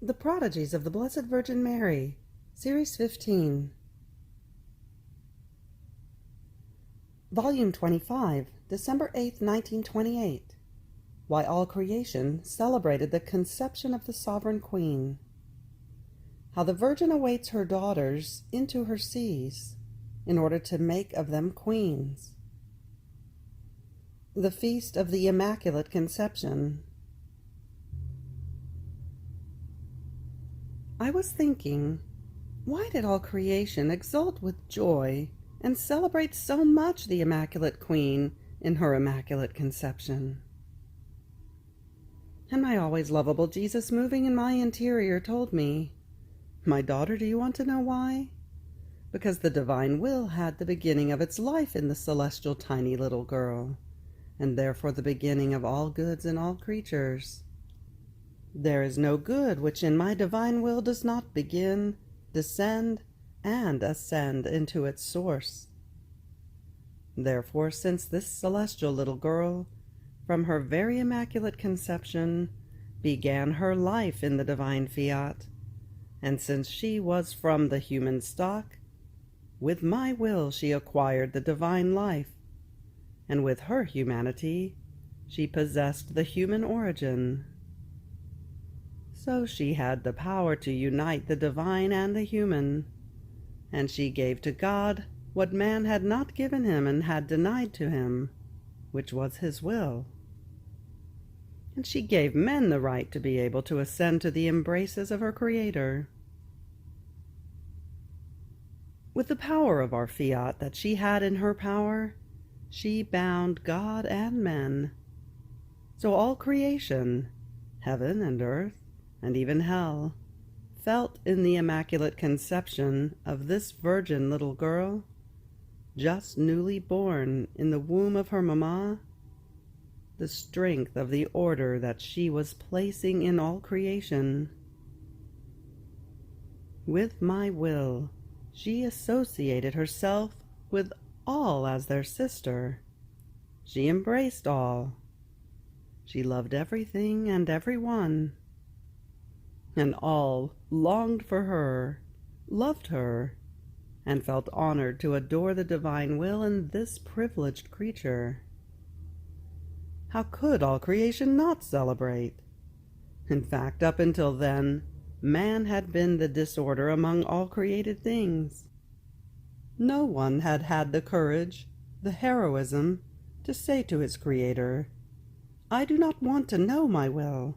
The Prodigies of the Blessed Virgin Mary, Series 15. Volume 25, December 8, 1928. Why all creation celebrated the conception of the Sovereign Queen. How the Virgin awaits her daughters into her seas, in order to make of them queens. The Feast of the Immaculate Conception. I was thinking, why did all creation exult with joy and celebrate so much the Immaculate Queen in her Immaculate Conception? And my always lovable Jesus moving in my interior told me, "My daughter, do you want to know why? Because the divine will had the beginning of its life in the celestial tiny little girl, and therefore the beginning of all goods in all creatures. There is no good which in my divine will does not begin, descend, and ascend into its source. Therefore, since this celestial little girl, from her very immaculate conception, began her life in the divine Fiat, and since she was from the human stock, with my will she acquired the divine life, and with her humanity she possessed the human origin. So she had the power to unite the divine and the human, and she gave to God what man had not given him and had denied to him, which was his will. And she gave men the right to be able to ascend to the embraces of her Creator. With the power of our Fiat that she had in her power, she bound God and men. So all creation, heaven and earth, and even hell, felt in the Immaculate Conception of this virgin little girl, just newly born in the womb of her mamma, the strength of the order that she was placing in all creation. With my will, she associated herself with all as their sister. She embraced all. She loved everything and everyone. And all longed for her, loved her, and felt honored to adore the divine will in this privileged creature. How could all creation not celebrate? In fact, up until then, man had been the disorder among all created things. No one had had the courage, the heroism, to say to his Creator, "I do not want to know my will.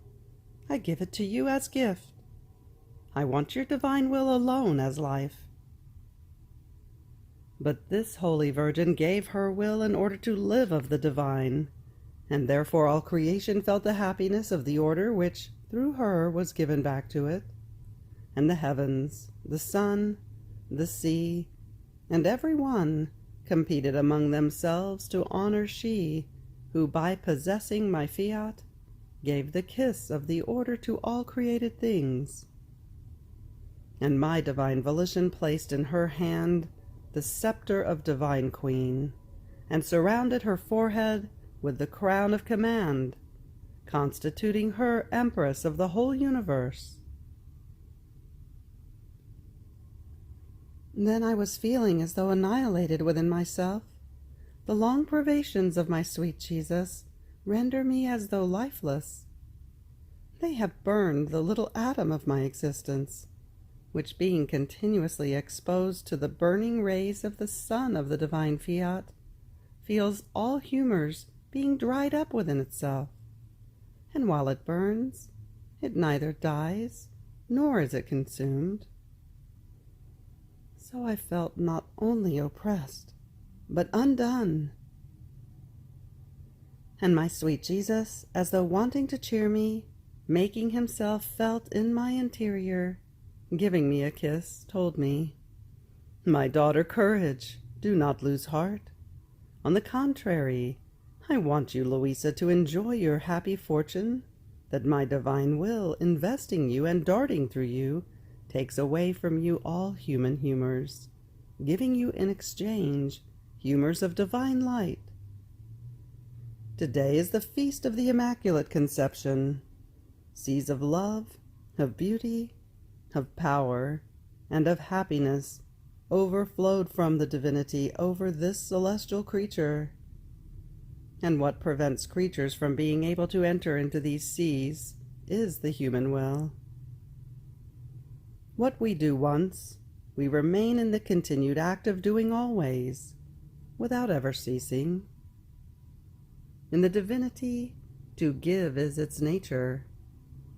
I give it to you as gift. I want your divine will alone as life." But this Holy Virgin gave her will in order to live of the divine, and therefore all creation felt the happiness of the order which, through her, was given back to it, and the heavens, the sun, the sea, and every one competed among themselves to honor she, who by possessing my Fiat, gave the kiss of the order to all created things. And my divine volition placed in her hand the scepter of divine queen, and surrounded her forehead with the crown of command, constituting her empress of the whole universe. Then I was feeling as though annihilated within myself. The long privations of my sweet Jesus render me as though lifeless. They have burned the little atom of my existence, which being continuously exposed to the burning rays of the sun of the divine Fiat, feels all humors being dried up within itself, and while it burns, it neither dies nor is it consumed. So I felt not only oppressed, but undone. And my sweet Jesus, as though wanting to cheer me, making himself felt in my interior, giving me a kiss, told me, "My daughter, courage, do not lose heart. On the contrary, I want you, Luisa, to enjoy your happy fortune, that my divine will, investing you and darting through you, takes away from you all human humors, giving you in exchange humors of divine light. Today is the feast of the Immaculate Conception. Seas of love, of beauty, of power, and of happiness overflowed from the divinity over this celestial creature. And what prevents creatures from being able to enter into these seas is the human will. What we do once, we remain in the continued act of doing always, without ever ceasing. In the divinity, to give is its nature,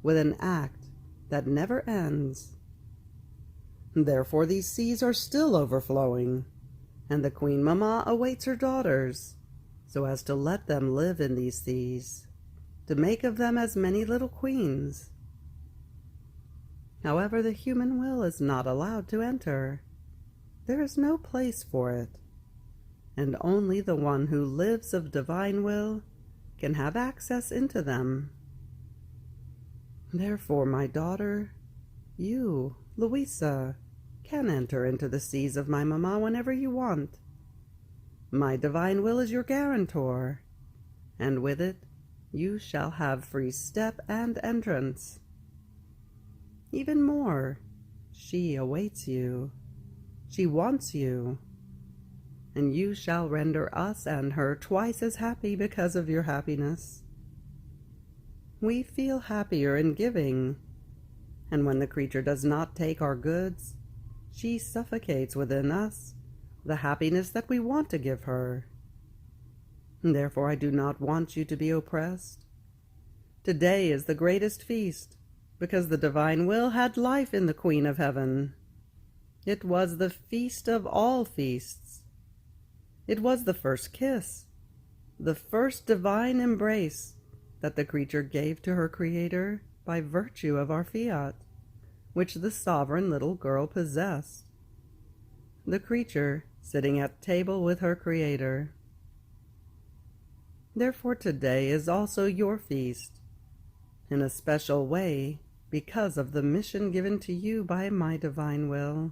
with an act that never ends. Therefore these seas are still overflowing, and the Queen Mamma awaits her daughters, so as to let them live in these seas, to make of them as many little queens. However, the human will is not allowed to enter. There is no place for it, and only the one who lives of divine will can have access into them. Therefore, my daughter, you, Luisa, can enter into the seas of my Mamma whenever you want. My divine will is your guarantor, and with it you shall have free step and entrance. Even more, she awaits you. She wants you, and you shall render us and her twice as happy because of your happiness. We feel happier in giving, and when the creature does not take our goods, she suffocates within us the happiness that we want to give her. Therefore I do not want you to be oppressed. Today is the greatest feast, because the divine will had life in the Queen of Heaven. It was the feast of all feasts. It was the first kiss, the first divine embrace that the creature gave to her Creator by virtue of our Fiat, which the sovereign little girl possessed. The creature sitting at table with her Creator. Therefore today is also your feast, in a special way because of the mission given to you by my divine will.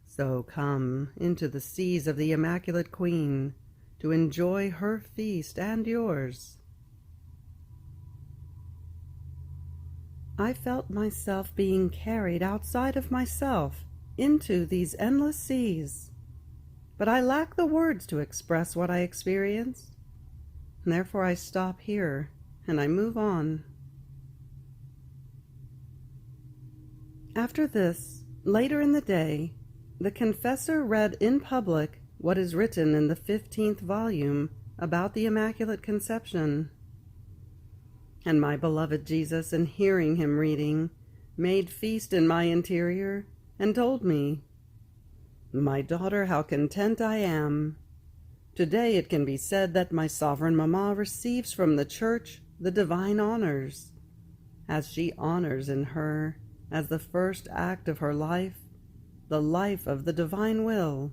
So come into the seas of the Immaculate Queen to enjoy her feast and yours. I felt myself being carried outside of myself into these endless seas, but I lack the words to express what I experienced. Therefore I stop here and I move on. After this, later in the day, the confessor read in public what is written in the 15th volume about the Immaculate Conception. And my beloved Jesus, in hearing him reading, made feast in my interior, and told me, "My daughter, how content I am! Today it can be said that my sovereign Mamma receives from the Church the divine honors, as she honors in her, as the first act of her life, the life of the divine will.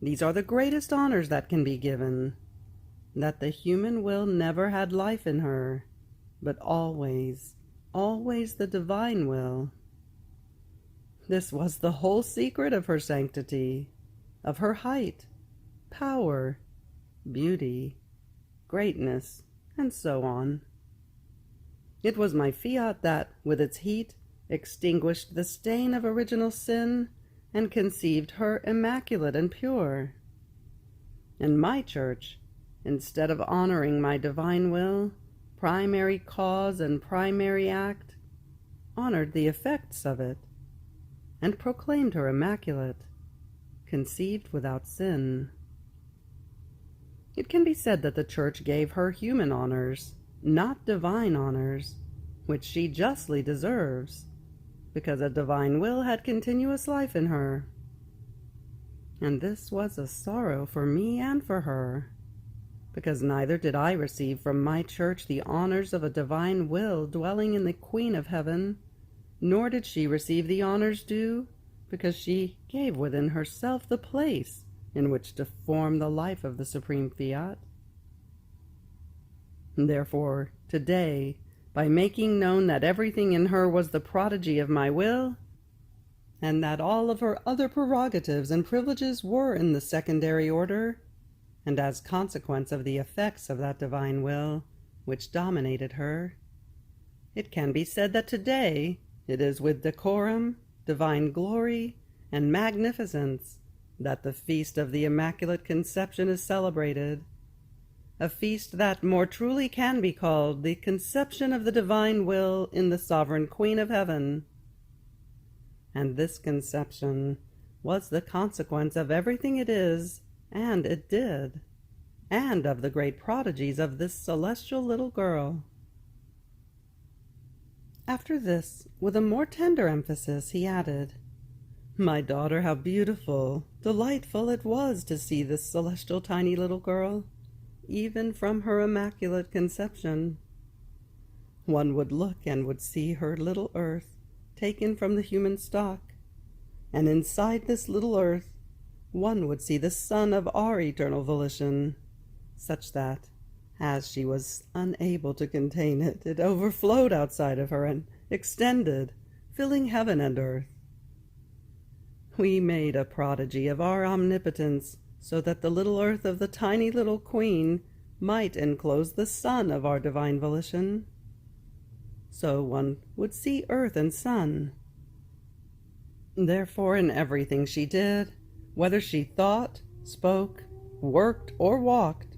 These are the greatest honors that can be given, that the human will never had life in her, but always, always the divine will. This was the whole secret of her sanctity, of her height, power, beauty, greatness, and so on. It was my Fiat that, with its heat, extinguished the stain of original sin and conceived her immaculate and pure. And my Church, instead of honoring my divine will, primary cause and primary act, honored the effects of it, and proclaimed her immaculate, conceived without sin. It can be said that the Church gave her human honors, not divine honors, which she justly deserves, because a divine will had continuous life in her. And this was a sorrow for me and for her, because neither did I receive from my Church the honors of a divine will dwelling in the Queen of Heaven, nor did she receive the honors due, because she gave within herself the place in which to form the life of the Supreme Fiat. Therefore, today, by making known that everything in her was the prodigy of my will, and that all of her other prerogatives and privileges were in the secondary order, and as consequence of the effects of that divine will which dominated her, It can be said that today it is with decorum, divine glory, and magnificence that the feast of the Immaculate Conception is celebrated, a feast that more truly can be called the conception of the divine will in the sovereign Queen of Heaven. And this conception was the consequence of everything it is and it did, and of the great prodigies of this celestial little girl. After this, with a more tender emphasis, he added, "My daughter, how beautiful, delightful it was to see this celestial tiny little girl, even from her immaculate conception. One would look and would see her little earth taken from the human stock, and inside this little earth one would see the Son of our eternal volition, such that, as she was unable to contain it, it overflowed outside of her and extended, filling heaven and earth. We made a prodigy of our omnipotence, so that the little earth of the tiny little queen might enclose the sun of our divine volition. So one would see earth and sun. Therefore, in everything she did, whether she thought, spoke, worked, or walked,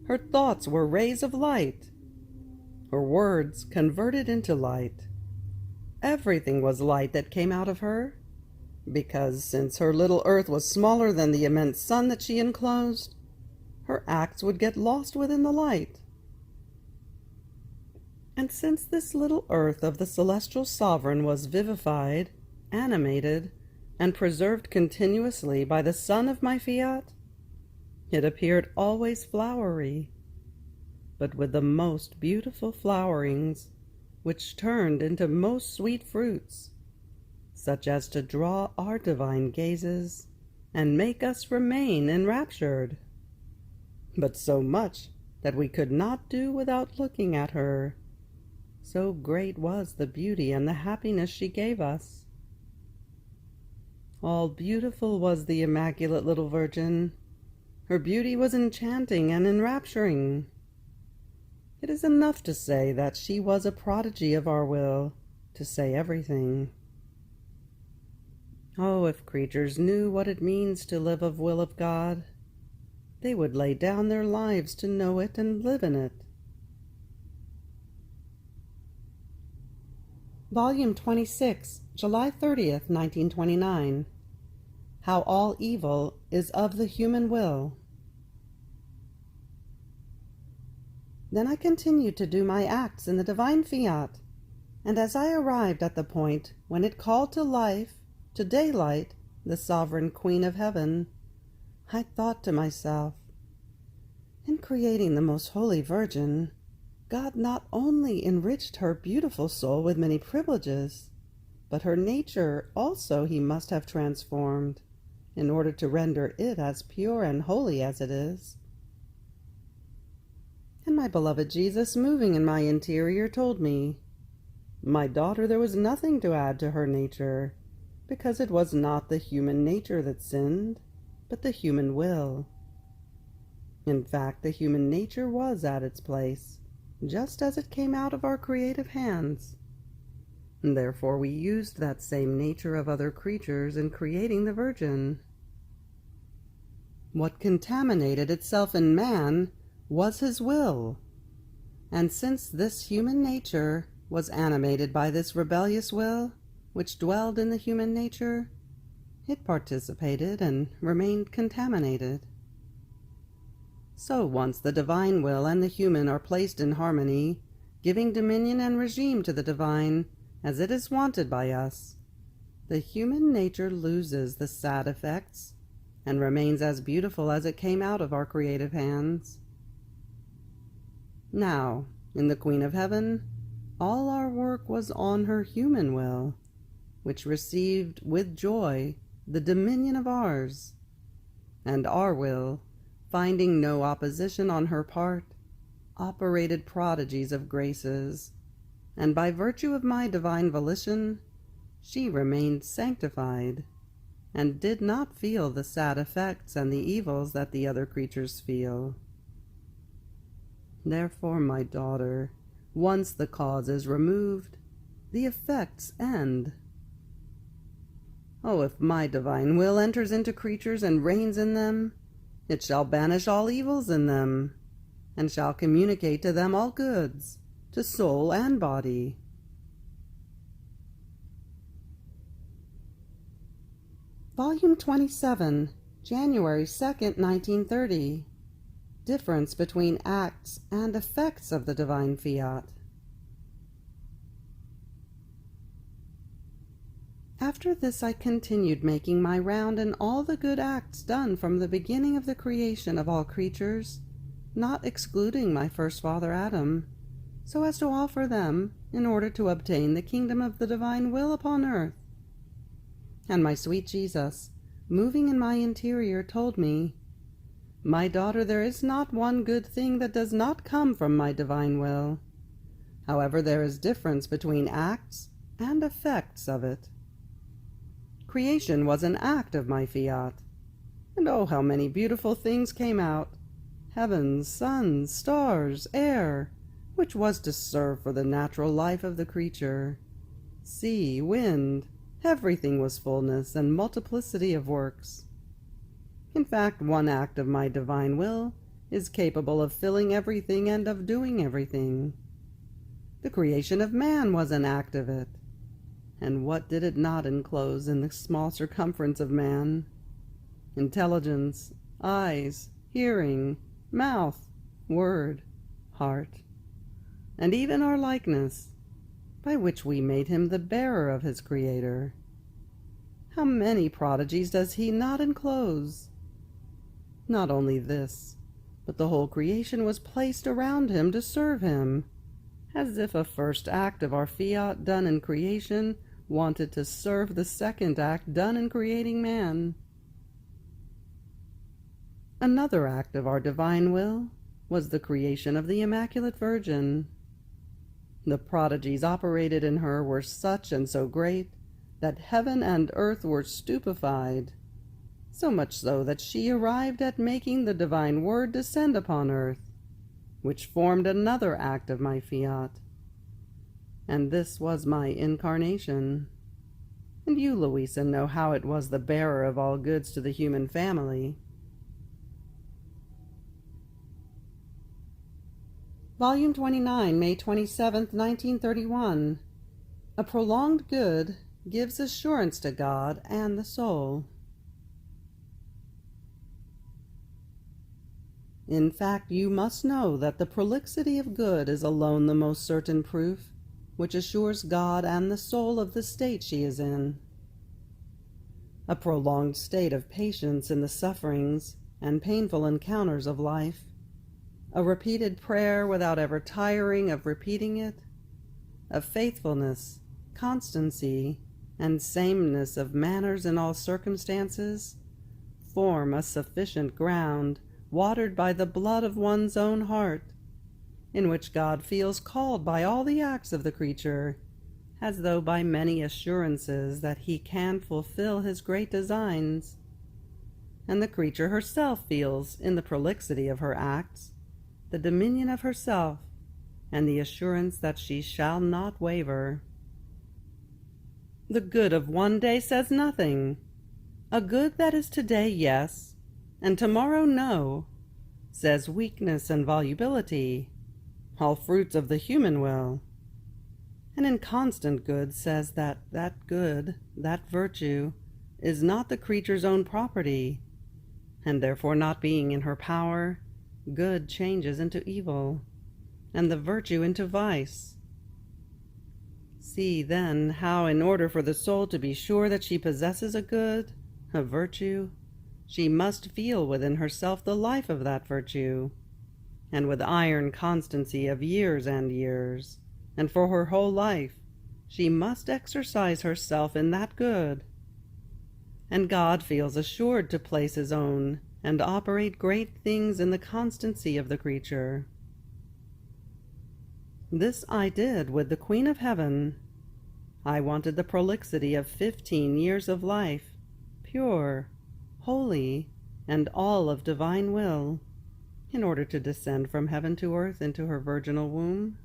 her thoughts were rays of light, her words converted into light. Everything was light that came out of her, because since her little earth was smaller than the immense sun that she enclosed, her acts would get lost within the light. And since this little earth of the celestial sovereign was vivified, animated, and preserved continuously by the sun of my Fiat, it appeared always flowery, but with the most beautiful flowerings, which turned into most sweet fruits, such as to draw our divine gazes and make us remain enraptured, but so much that we could not do without looking at her, so great was the beauty and the happiness she gave us. All beautiful was the immaculate little Virgin. Her beauty was enchanting and enrapturing. It is enough to say that she was a prodigy of our will, to say everything. Oh, if creatures knew what it means to live of will of God, they would lay down their lives to know it and live in it. Volume 26, July 30th, 1929. How all evil is of the human will. Then I continued to do my acts in the divine Fiat, and as I arrived at the point when it called to life, to daylight, the sovereign Queen of Heaven, I thought to myself, in creating the most holy Virgin, God not only enriched her beautiful soul with many privileges, but her nature also he must have transformed, in order to render it as pure and holy as it is. And my beloved Jesus, moving in my interior, told me, "My daughter, there was nothing to add to her nature, because it was not the human nature that sinned, but the human will. In fact, the human nature was at its place, just as it came out of our creative hands. Therefore we used that same nature of other creatures in creating the Virgin. What contaminated itself in man was his will, and since this human nature was animated by this rebellious will, which dwelled in the human nature, it participated and remained contaminated. So once the divine will and the human are placed in harmony, giving dominion and regime to the divine, as it is wanted by us, the human nature loses the sad effects and remains as beautiful as it came out of our creative hands. Now, in the Queen of Heaven, all our work was on her human will, which received with joy the dominion of ours, and our will, finding no opposition on her part, operated prodigies of graces, and by virtue of my divine volition, she remained sanctified, and did not feel the sad effects and the evils that the other creatures feel. Therefore, my daughter, Once the cause is removed, the effects end. Oh, if my divine will enters into creatures and reigns in them, it shall banish all evils in them, and shall communicate to them all goods, to soul and body. Volume 27, January 2nd, 1930. Difference between acts and effects of the divine fiat. After this I continued making my round in all the good acts done from the beginning of the creation of all creatures, not excluding my first father Adam, so as to offer them in order to obtain the kingdom of the divine will upon earth. And my sweet Jesus, moving in my interior, told me, "My daughter, there is not one good thing that does not come from my divine will. However, there is difference between acts and effects of it. Creation was an act of my fiat, and oh, how many beautiful things came out! Heavens, suns, stars, air, which was to serve for the natural life of the creature. Sea, wind, everything was fullness and multiplicity of works. In fact, one act of my divine will is capable of filling everything and of doing everything. The creation of man was an act of it. And what did it not enclose in the small circumference of man? Intelligence, eyes, hearing, mouth, word, heart, and even our likeness, by which we made him the bearer of his Creator. How many prodigies does he not enclose? Not only this, but the whole creation was placed around him to serve him, as if a first act of our fiat done in creation wanted to serve the second act done in creating man. Another act of our divine will was the creation of the Immaculate Virgin. The prodigies operated in her were such and so great that heaven and earth were stupefied, so much so that she arrived at making the divine word descend upon earth, which formed another act of my fiat. And this was my incarnation. And you, Luisa, know how it was the bearer of all goods to the human family. Volume 29, May 27th, 1931. A prolonged good gives assurance to God and the soul. In fact, you must know that the prolixity of good is alone the most certain proof which assures God and the soul of the state she is in. A prolonged state of patience in the sufferings and painful encounters of life, a repeated prayer without ever tiring of repeating it, of faithfulness, constancy, and sameness of manners in all circumstances, form a sufficient ground, watered by the blood of one's own heart, in which God feels called by all the acts of the creature, as though by many assurances that he can fulfill his great designs. And the creature herself feels, in the prolixity of her acts, the dominion of herself, and the assurance that she shall not waver. The good of one day says nothing. A good that is today, yes, and tomorrow, no, says weakness and volubility, all fruits of the human will. An inconstant good says that good, that virtue, is not the creature's own property, and therefore not being in her power, good changes into evil, and the virtue into vice. See, then, how in order for the soul to be sure that she possesses a good, a virtue, she must feel within herself the life of that virtue, and with iron constancy of years and years, and for her whole life, she must exercise herself in that good. And God feels assured to place his own and operate great things in the constancy of the creature. This I did with the Queen of Heaven. I wanted the prolixity of 15 years of life, pure, holy, and all of divine will, in order to descend from heaven to earth into her virginal womb.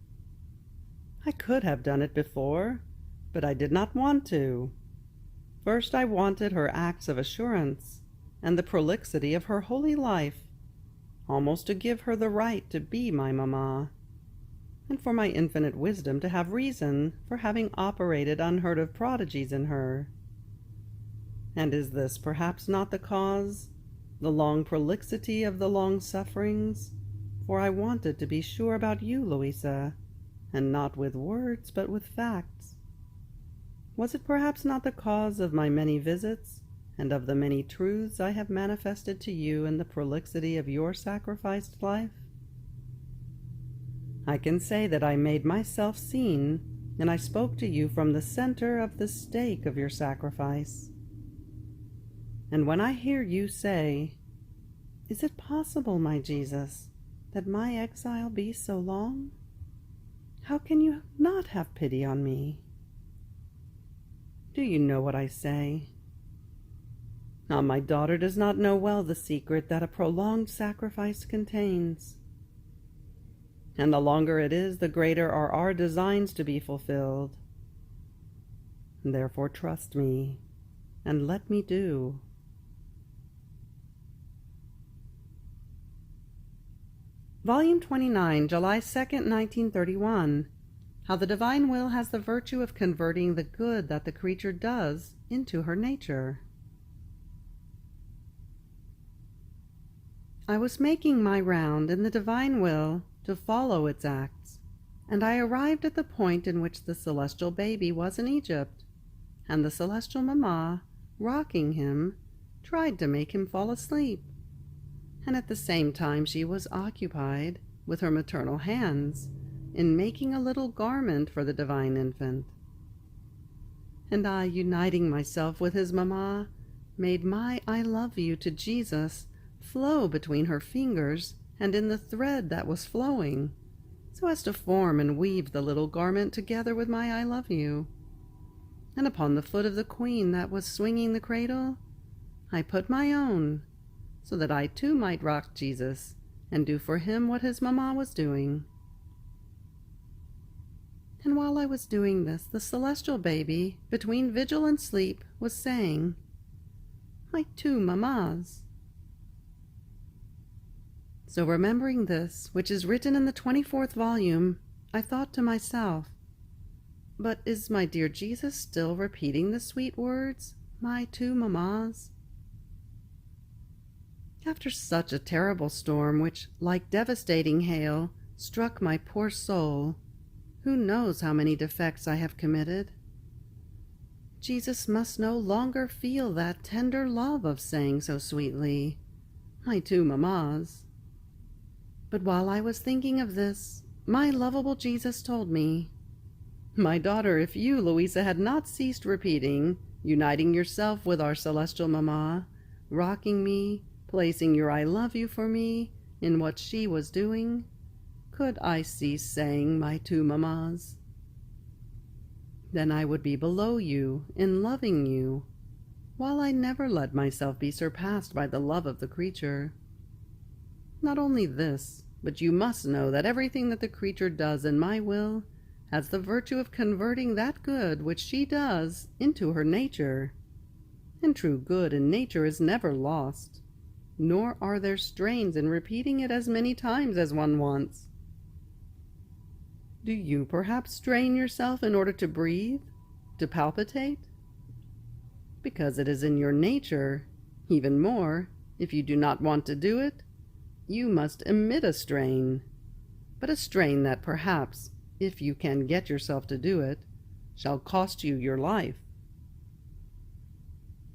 I could have done it before, but I did not want to. First I wanted her acts of assurance, and the prolixity of her holy life, almost to give her the right to be my mamma, and for my infinite wisdom to have reason for having operated unheard of prodigies in her. And is this perhaps not the cause, the long prolixity of the long sufferings? For I wanted to be sure about you, Luisa, and not with words, but with facts. Was it perhaps not the cause of my many visits, and of the many truths I have manifested to you in the prolixity of your sacrificed life? I can say that I made myself seen, and I spoke to you from the center of the stake of your sacrifice. And when I hear you say, "Is it possible, my Jesus, that my exile be so long? How can you not have pity on me?" Do you know what I say? Ah, my daughter does not know well the secret that a prolonged sacrifice contains. And the longer it is, the greater are our designs to be fulfilled. Therefore trust me, and let me do. Volume 29, July 2nd, 1931. How the Divine Will has the virtue of converting the good that the creature does into her nature. I was making my round in the Divine Will to follow its acts, and I arrived at the point in which the celestial baby was in Egypt, and the celestial mamma, rocking him, tried to make him fall asleep, and at the same time she was occupied, with her maternal hands, in making a little garment for the divine infant. And I, uniting myself with his mamma, made my "I love you" to Jesus flow between her fingers and in the thread that was flowing, so as to form and weave the little garment together with my "I love you." And upon the foot of the queen that was swinging the cradle, I put my own, so that I too might rock Jesus and do for him what his mamma was doing. And while I was doing this, the celestial baby, between vigil and sleep, was saying, "My two mammas." So remembering this, which is written in the 24th volume, I thought to myself, but is my dear Jesus still repeating the sweet words, "My two mammas"? After such a terrible storm, which, like devastating hail, struck my poor soul, who knows how many defects I have committed? Jesus must no longer feel that tender love of saying so sweetly, "My two mammas." But while I was thinking of this, my lovable Jesus told me, "My daughter, if you, Luisa, had not ceased repeating, uniting yourself with our celestial mamma, rocking me, placing your 'I love you' for me in what she was doing, could I cease saying 'my two mammas'? Then I would be below you in loving you, while I never let myself be surpassed by the love of the creature. Not only this, but you must know that everything that the creature does in my will has the virtue of converting that good which she does into her nature, and true good in nature is never lost, nor are there strains in repeating it as many times as one wants. Do you perhaps strain yourself in order to breathe, to palpitate? Because it is in your nature. Even more, if you do not want to do it, you must emit a strain, but a strain that perhaps, if you can get yourself to do it, shall cost you your life.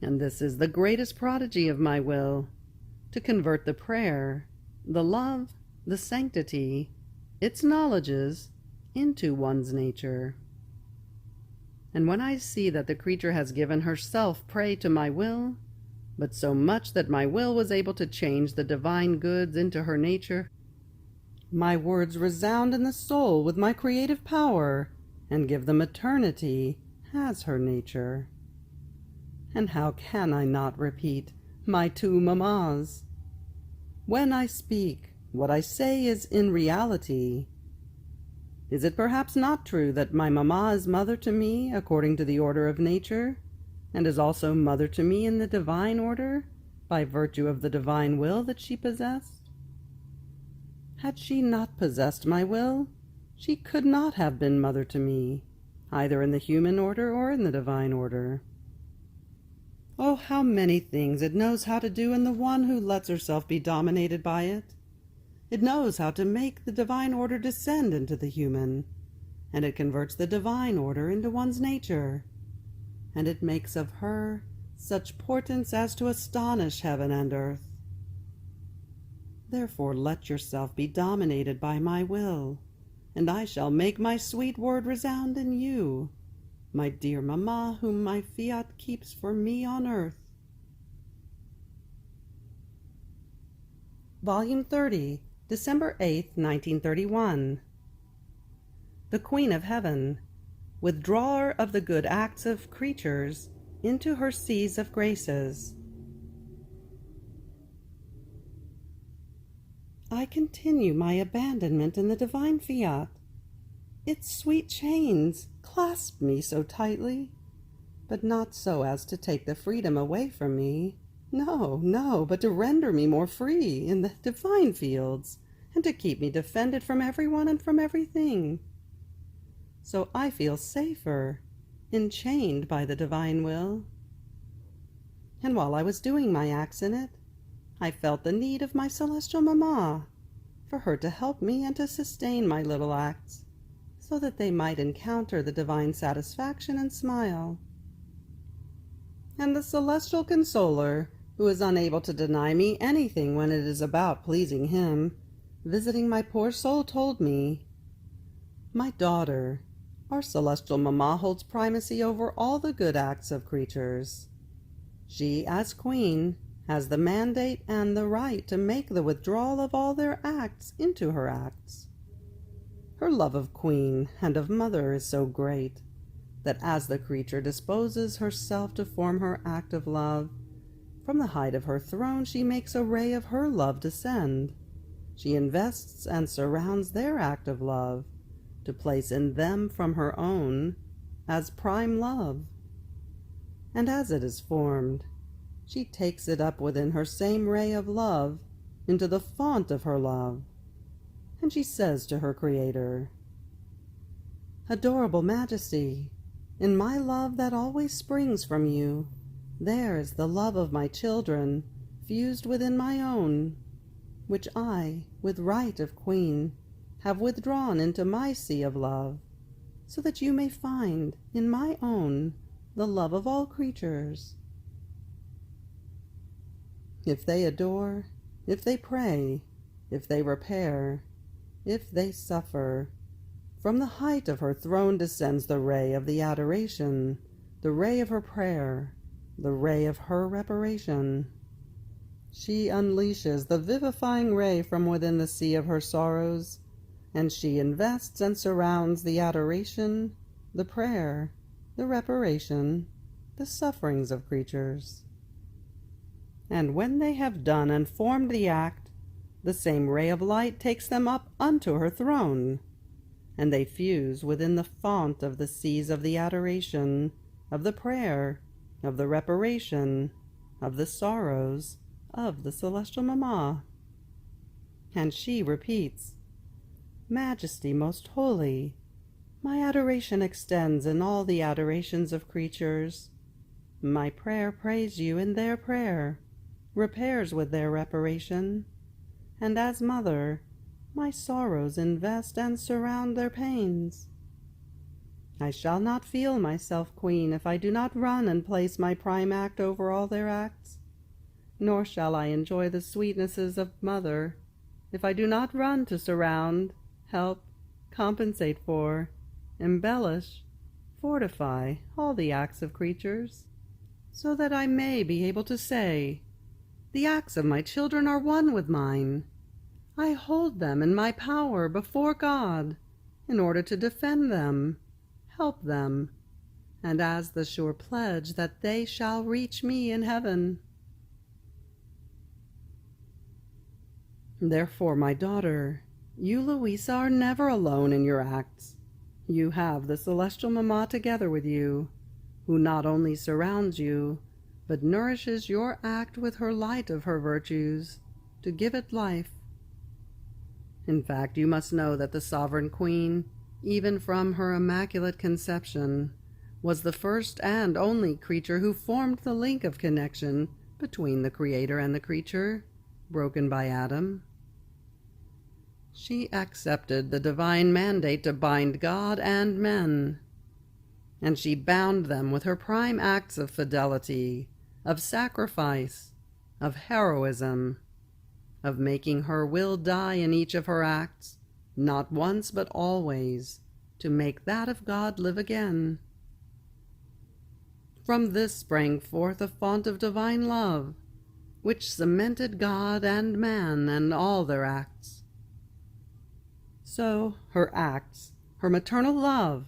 And this is the greatest prodigy of my will, to convert the prayer, the love, the sanctity, its knowledges, into one's nature. And when I see that the creature has given herself prey to my will, but so much that my will was able to change the divine goods into her nature, my words resound in the soul with my creative power, and give them eternity as her nature. And how can I not repeat, "My two mammas"? When I speak, what I say is in reality. Is it perhaps not true that my mamma is mother to me according to the order of nature, and is also mother to me in the divine order, by virtue of the divine will that she possessed? Had she not possessed my will, she could not have been mother to me, either in the human order or in the divine order. Oh, how many things it knows how to do in the one who lets herself be dominated by it! It knows how to make the divine order descend into the human, and it converts the divine order into one's nature, and it makes of her such portents as to astonish heaven and earth. Therefore let yourself be dominated by my will, and I shall make my sweet word resound in you, my dear mamma, whom my Fiat keeps for me on earth. Volume 30, December 8, 1931. The Queen of Heaven, withdrawer of the good acts of creatures into her seas of graces. I continue my abandonment in the divine Fiat. Its sweet chains clasp me so tightly, but not so as to take the freedom away from me. No, no, but to render me more free in the divine fields, and to keep me defended from everyone and from everything. So I feel safer, enchained by the divine will. And while I was doing my acts in it, I felt the need of my celestial mamma, for her to help me and to sustain my little acts, so that they might encounter the divine satisfaction and smile. And the celestial consoler, who is unable to deny me anything when it is about pleasing him, visiting my poor soul, told me, "My daughter, our celestial mamma holds primacy over all the good acts of creatures. She, as queen, has the mandate and the right to make the withdrawal of all their acts into her acts. Her love of queen and of mother is so great, that as the creature disposes herself to form her act of love, from the height of her throne she makes a ray of her love descend. She invests and surrounds their act of love, to place in them from her own, as prime love. And as it is formed, she takes it up within her same ray of love, into the font of her love, and she says to her Creator, 'Adorable Majesty, in my love that always springs from you, there is the love of my children fused within my own, which I, with right of queen, have withdrawn into my sea of love, so that you may find in my own the love of all creatures. If they adore, if they pray, if they repair, if they suffer, from the height of her throne descends the ray of the adoration, the ray of her prayer, the ray of her reparation. She unleashes the vivifying ray from within the sea of her sorrows, and she invests and surrounds the adoration, the prayer, the reparation, the sufferings of creatures. And when they have done and formed the act, the same ray of light takes them up unto her throne, and they fuse within the font of the seas of the adoration, of the prayer, of the reparation, of the sorrows, of the celestial mamma. And she repeats, 'Majesty most holy, my adoration extends in all the adorations of creatures. My prayer prays you in their prayer, repairs with their reparation, and as mother, my sorrows invest and surround their pains. I shall not feel myself queen if I do not run and place my prime act over all their acts, nor shall I enjoy the sweetnesses of mother if I do not run to surround, help, compensate for, embellish, fortify all the acts of creatures, so that I may be able to say, the acts of my children are one with mine. I hold them in my power before God, in order to defend them, help them, and as the sure pledge that they shall reach me in heaven. Therefore, my daughter, You, Luisa, are never alone in your acts. You have the celestial Mamma together with you, who not only surrounds you, but nourishes your act with her light of her virtues, to give it life. In fact, you must know that the Sovereign Queen, even from her immaculate conception, was the first and only creature who formed the link of connection between the Creator and the creature, broken by Adam. She accepted the divine mandate to bind God and men, and she bound them with her prime acts of fidelity, of sacrifice, of heroism, of making her will die in each of her acts, not once but always, to make that of God live again. From this sprang forth a font of divine love, which cemented God and man and all their acts. So her acts, her maternal love,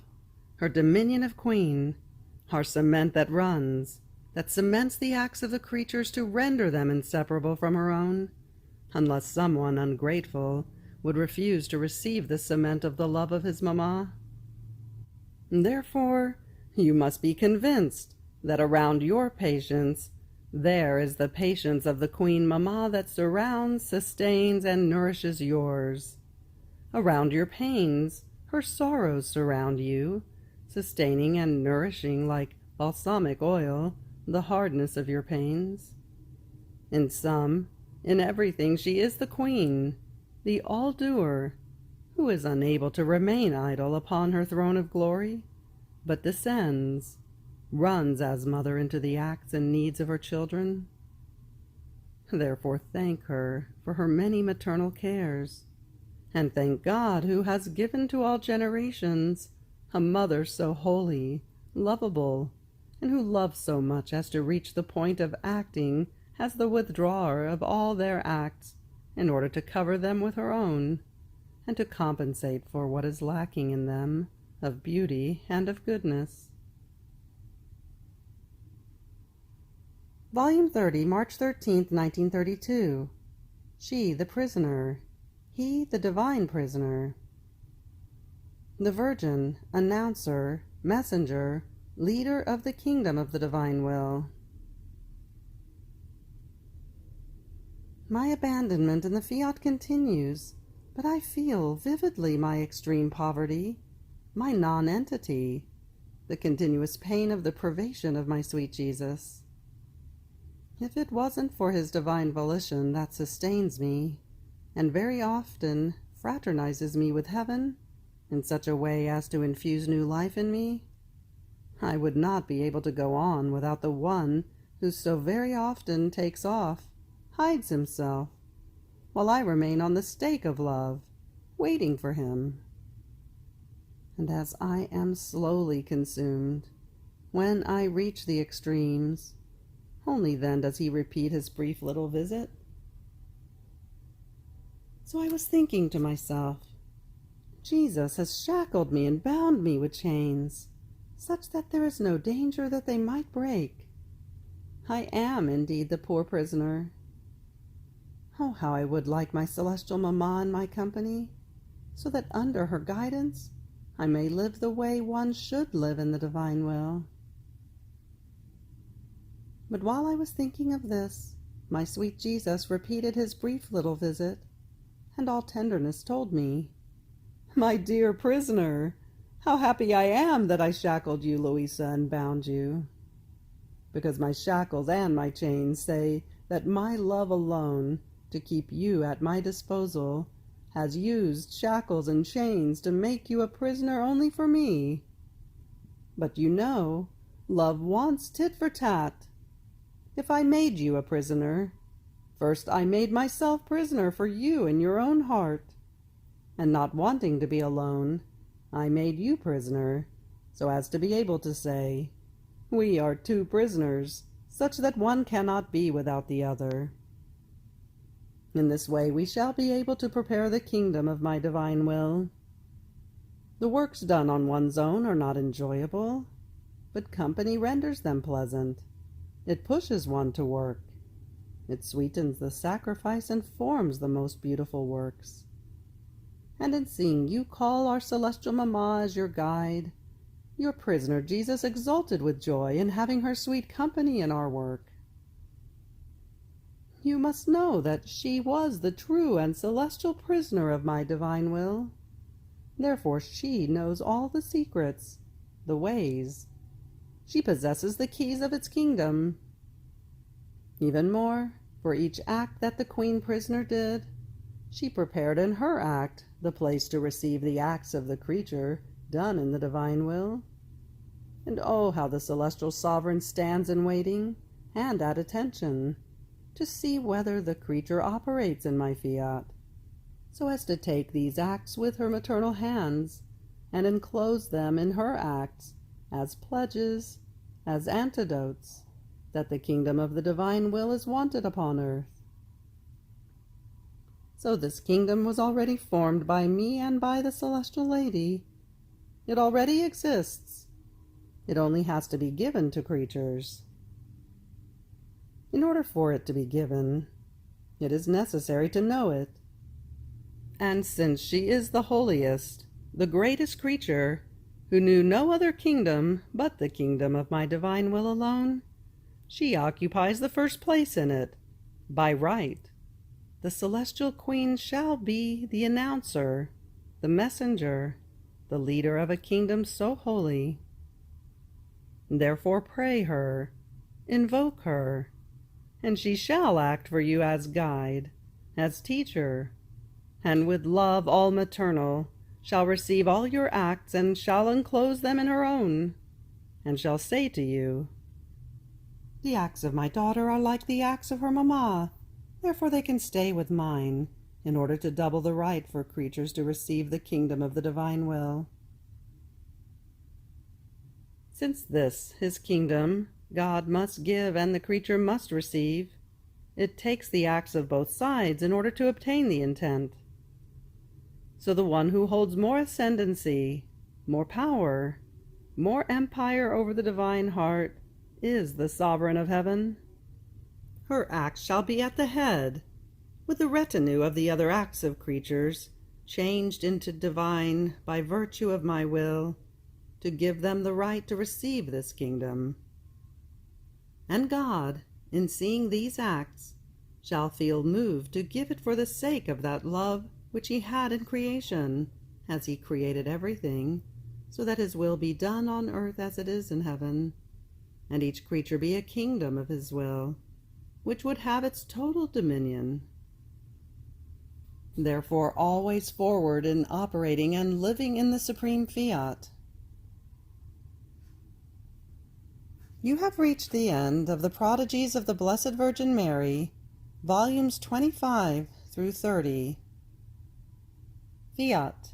her dominion of queen, are cement that runs, that cements the acts of the creatures to render them inseparable from her own, unless someone ungrateful would refuse to receive the cement of the love of his Mamma. Therefore, you must be convinced that around your patience there is the patience of the Queen Mamma that surrounds, sustains, and nourishes yours. Around your pains, her sorrows surround you, sustaining and nourishing like balsamic oil the hardness of your pains. In sum, in everything she is the Queen, the all-doer, who is unable to remain idle upon her throne of glory, but descends, runs as mother into the acts and needs of her children. Therefore thank her for her many maternal cares, and thank God who has given to all generations a mother so holy, lovable, and who loves so much as to reach the point of acting as the withdrawer of all their acts in order to cover them with her own, and to compensate for what is lacking in them of beauty and of goodness. Volume 30, March 13th, 1932. She, the prisoner. He, the divine prisoner. The Virgin, announcer, messenger, leader of the kingdom of the divine will. My abandonment in the Fiat continues, but I feel vividly my extreme poverty, my non-entity, the continuous pain of the privation of my sweet Jesus. If it wasn't for his divine volition that sustains me, and very often fraternizes me with heaven in such a way as to infuse new life in me, I would not be able to go on without the one who so very often takes off, hides himself, while I remain on the stake of love, waiting for him. And as I am slowly consumed, when I reach the extremes, only then does he repeat his brief little visit. So I was thinking to myself, Jesus has shackled me and bound me with chains, such that there is no danger that they might break. I am indeed the poor prisoner. Oh, how I would like my celestial Mamma in my company, so that under her guidance I may live the way one should live in the divine will. But while I was thinking of this, my sweet Jesus repeated his brief little visit, and all tenderness told me, "My dear prisoner, how happy I am that I shackled you, Luisa, and bound you. Because my shackles and my chains say that my love alone, to keep you at my disposal, has used shackles and chains to make you a prisoner only for me. But you know, love wants tit for tat. If I made you a prisoner, first I made myself prisoner for you in your own heart, and not wanting to be alone, I made you prisoner, so as to be able to say, 'We are two prisoners, such that one cannot be without the other.' In this way we shall be able to prepare the kingdom of my divine will. The works done on one's own are not enjoyable, but company renders them pleasant. It pushes one to work. It sweetens the sacrifice and forms the most beautiful works. and in seeing you call our celestial mamma as your guide, your prisoner Jesus exulted with joy in having her sweet company in our work. You must know that she was the true and celestial prisoner of my divine will. Therefore she knows all the secrets, the ways. She possesses the keys of its kingdom. Even more, for each act that the queen prisoner did, she prepared in her act the place to receive the acts of the creature done in the divine will. And oh, how the celestial sovereign stands in waiting and at attention to see whether the creature operates in my fiat, so as to take these acts with her maternal hands and enclose them in her acts as pledges, as antidotes, that the kingdom of the divine will is wanted upon earth. So this kingdom was already formed by me and by the celestial lady. It already exists. It only has to be given to creatures. In order for it to be given, it is necessary to know it. And since she is the holiest, the greatest creature, who knew no other kingdom but the kingdom of my divine will alone, she occupies the first place in it, by right. The celestial queen shall be the announcer, the messenger, the leader of a kingdom so holy. Therefore pray her, invoke her, and she shall act for you as guide, as teacher, and with love all maternal shall receive all your acts and shall enclose them in her own, and shall say to you, "The acts of my daughter are like the acts of her mamma, therefore they can stay with mine, in order to double the right for creatures to receive the kingdom of the divine will." Since this, his kingdom, God must give and the creature must receive, it takes the acts of both sides in order to obtain the intent. So the one who holds more ascendancy, more power, more empire over the divine heart is the sovereign of heaven. Her acts shall be at the head, with the retinue of the other acts of creatures, changed into divine by virtue of my will, to give them the right to receive this kingdom. And God, in seeing these acts, shall feel moved to give it for the sake of that love which he had in creation, as he created everything, so that his will be done on earth as it is in heaven, and each creature be a kingdom of his will, which would have its total dominion. Therefore always forward in operating and living in the supreme fiat. You have reached the end of the Prodigies of the Blessed Virgin Mary, volumes 25 through 30. Fiat.